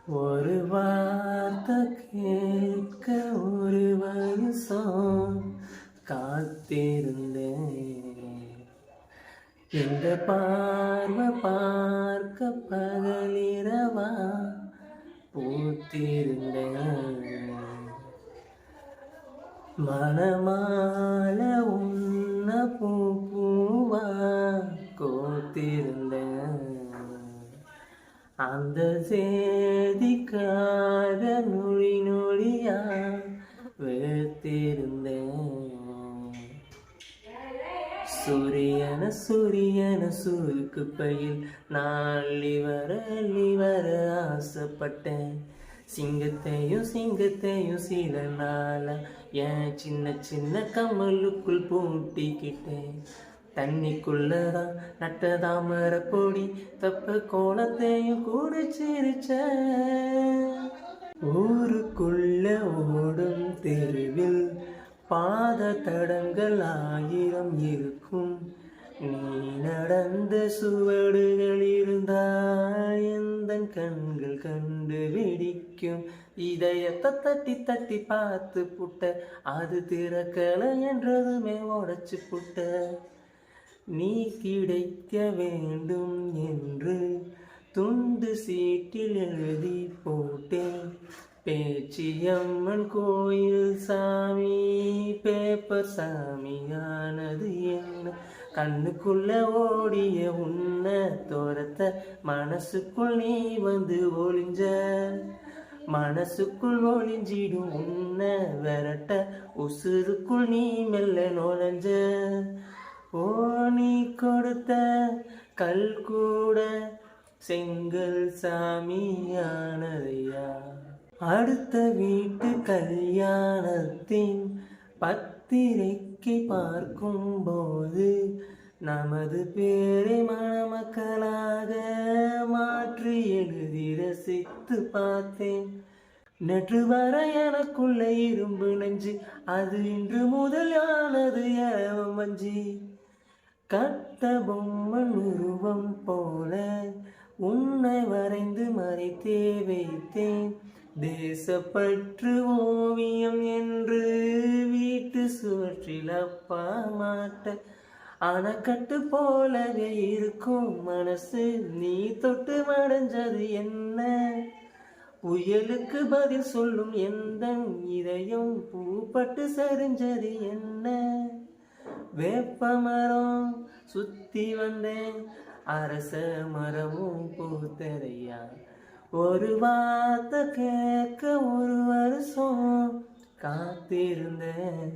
ஒரு வார்த்தை கேட்க ஒரு வருஷம் காத்திருந்தேன். இந்த பார்வை பார்க்க பகலிரவா பூத்திருந்தேன். மனமால உன்ன பூ பூவா கோத்திருந்தேன். அந்த சேதிக்காக நொழி நொழியா வெறுத்திருந்தேன். சூரியன சுருக்கு பையில் நாளி வர ஆசைப்பட்டேன். சிங்கத்தையும் சில நாளா என் சின்ன சின்ன கம்மலுக்குள் பூட்டிக்கிட்டேன். தண்ணிக்குள்ளதான் நட்ட தாமரை பொடி தப்ப கோலத்தையும் குடிச்சிருச்ச. ஊருக்குள்ள ஓடும் தெருவில் பாத தடங்கள் 1000 இருக்கும். நீ நடந்த சுவடுகள் இருந்தால் எந்த கண்கள் கண்டு வெடிக்கும். இதயத்தை தட்டி தட்டி பார்த்து புட்ட, அது திறக்கல என்றதுமே உடைச்சு புட்ட. நீ கிடைக்க வேண்டும் என்று துண்டு சீட்டில் எழுதி போட்டேன். பேச்சியம்மன் கோயில் சாமி பேப்பர் சாமியானது என்ன? கண்ணுக்குள்ள ஓடிய உன்னை தோரத்த மனசுக்குள் நீ வந்து ஒளிஞ்ச. மனசுக்குள் ஒளிஞ்சிடும் உன்னை விரட்ட உசுருக்குள் நீ மெல்ல நுழைஞ்ச. ஓ நீ கொடுத்த கல் கூட செங்கல் சாமியானதையா. அடுத்த வீட்டு கல்யாணத்தின் பத்திரிக்கை பார்க்கும் போது நமது பேரை மணமக்களாக மாற்றி எழுதி ரசித்து பார்த்தேன். நேற்று வர எனக்குள்ள இரும்பு நெஞ்சு, அது இன்று முதல் ஆனது வஞ்சி. கட்ட பொம்மன் உருவம் போல உன்னை வரைந்து மறைத்தே வைத்தேன். தேசப்பற்று ஓவியம் என்று வீட்டு சுவற்றில் அப்பா மாட்ட. அணைக்கட்டு போலவே இருக்கும் மனசு, நீ தொட்டு மடைஞ்சது என்ன? புயலுக்கு பதில் சொல்லும் எந்த இதயம் பூப்பட்டு சரிஞ்சது என்ன? வேப்ப மரம் சுத்தி வந்தேன், அரச மரமும் பூத்தரையா. ஒரு வார்த்தை கேட்க ஒரு வருஷம் காத்திருந்தேன்.